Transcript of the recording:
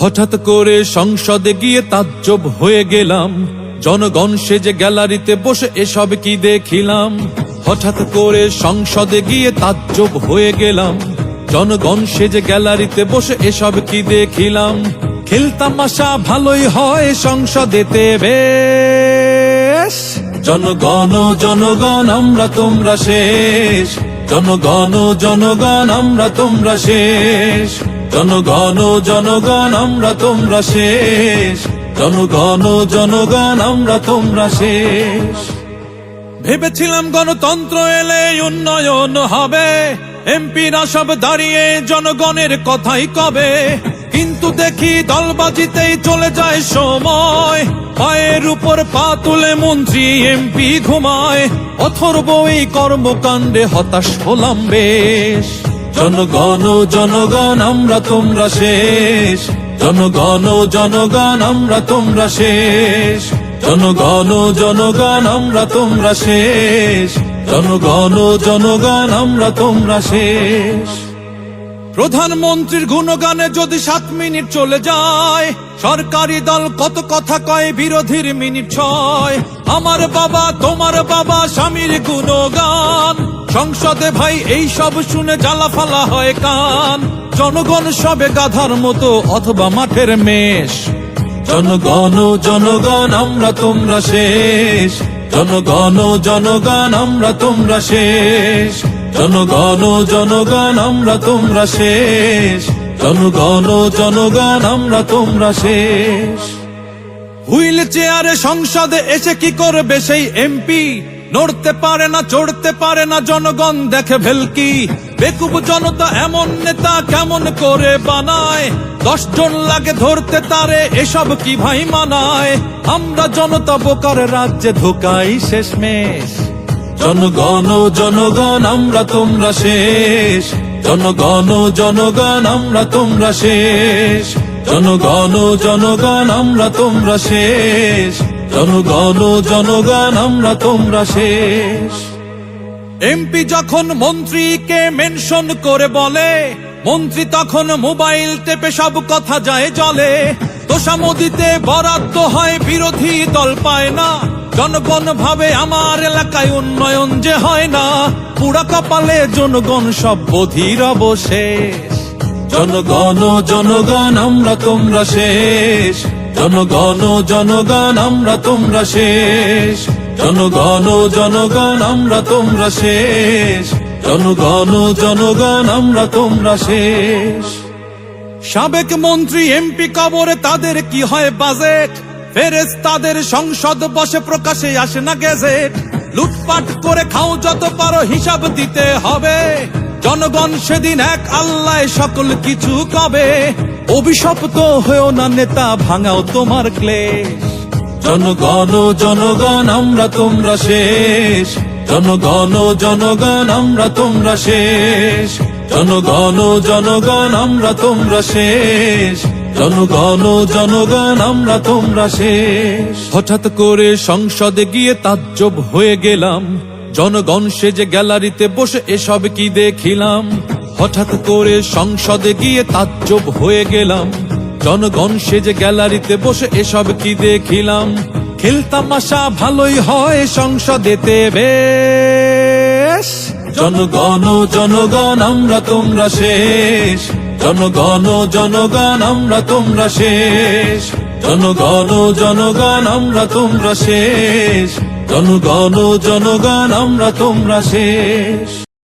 হঠাৎ করে সংসদে গিয়ে তাজ্জব হয়ে গেলাম, জনগণ সেজে গ্যালারিতে বসে এসব কি দেখিলাম। হঠাৎ করে সংসদে গিয়ে তাজ্জব হয়ে গেলাম, জনগণ সেজে গ্যালারিতে বসে এসব কি দেখিলাম। খেলতামাশা ভালোই হয় সংসদেতে বেশ, জনগণ জনগণ আমরা তোমরা শেষ, জনগণ জনগণ আমরা তোমরা শেষ, জনগণ জনগণ আমরা তোমরা শেষ, জনগণ জনগণ আমরা তোমরা শেষ। ভেবেছিলাম গণতন্ত্র এলে উন্নয়ন হবে, এমপিরা সব দাঁড়িয়ে জনগণের কথাই কবে, কিন্তু দেখি দলবাজিতেই চলে যায় সময়, পায়ের উপর পা তুলে মন্ত্রী এমপি ঘুমায়, অথর্ব এই কর্মকাণ্ডে হতাশ হলাম বেশ। জনগণ জনগণ আমরা তোমরা শেষ, জনগণ জনগণ আমরা তোমরা শেষ, জনগণ জনগণ আমরা তোমরা শেষ, জনগণ জনগণ আমরা তোমরা শেষ। প্রধানমন্ত্রীর গুণগানে যদি 7 মিনিট চলে যায়, সরকারি দল কত কথা কয় বিরোধীর মিনিট 6। আমার বাবা তোমার বাবা স্বামীর গুণগান, সংসদে ভাই এই সব শুনে জ্বালাফালা হয় কান, জনগণ সবে গাধার মতো অথবা মাঠের মেষ। জনগণ জনগণ আমরা তোমরা শেষ, জনগণ জনগণ আমরা তোমরা শেষ, জনগণ জনগণ আমরা তোমরা শেষ, জনগণ জনগণ আমরা তোমরা শেষ। হুইল চেয়ারে সংসদে এসে কি করবে সেই এমপি, নড়তে পারে না চড়তে পারে না জনগণ দেখে ভেলকি, বেকুব জনতা এমন নেতা কেমন করে বানায়, 10 জন লাগে ধরতে তারে এসব কি ভাই মানায়, আমরা জনতা বোকার রাজ্যে ধোকাই শেষমেশ। জনগণ জনগণ আমরা তোমরা শেষ, জনগণ জনগণ আমরা তোমরা শেষ, জনগণ জনগণ আমরা তোমরা শেষ, জনগণ জনগণ আমরা তোমরা শেষ। এমপি যখন মন্ত্রীকে মেনশন করে বলে, মন্ত্রী তখন মোবাইল টেপে সব কথা যায় জলে, তোষামোদিতে বরাদ্দ হয় বিরোধী দল পায় না, জনগণ ভাবে আমার এলাকায় উন্নয়ন যে হয় না, পুরা কপালে জনগণ সব বধির অবশেষ। জনগণ জনগণ আমরা তোমরা শেষ, জনগণ জনগণ আমরা তোমরা শেষ, জনগণ জনগণ আমরা তোমরা শেষ, জনগণ জনগণ আমরা তোমরা শেষ। সাবেক মন্ত্রী এমপি কবরে তাদের কি হয় বাজেট, ফেরেশতাদের সংসদ বসে প্রকাশে আসে না গেজেট, লুটপাট করে খাও যত পারো হিসাব দিতে হবে, জনগণ সেদিন এক আল্লাহ সকল কিছু কবে, অভিশপ্ত হয়েও না নেতা ভাঙাও তোমার ক্লেশ। জনগণ জনগণ আমরা তোমরা শেষ, জনগণ জনগণ আমরা তোমরা শেষ, জনগণ জনগণ আমরা তোমরা শেষ, জনগণ জনগণ আমরা তোমরা শেষ। হঠাৎ করে সংসদে গিয়ে তাজ্জব হয়ে গেলাম, জনগণ সেজে গ্যালারিতে বসে এসব কি দেখিলাম। হঠাৎ করে সংসদে গিয়ে তাজ্জব হয়ে গেলাম, জনগণ সেজে গ্যালারিতে বসে এসব কি দেখিলাম। খেলতামাশা ভালোই হয় সংসদেতে বেশ, জনগণ জনগণ আমরা তোমরা শেষ, জনগণ জনগণ আমরা তোমরা শেষ, জনগণ জনগণ আমরা তোমরা শেষ, জনগণ জনগণ আমরা তোমরা শেষ।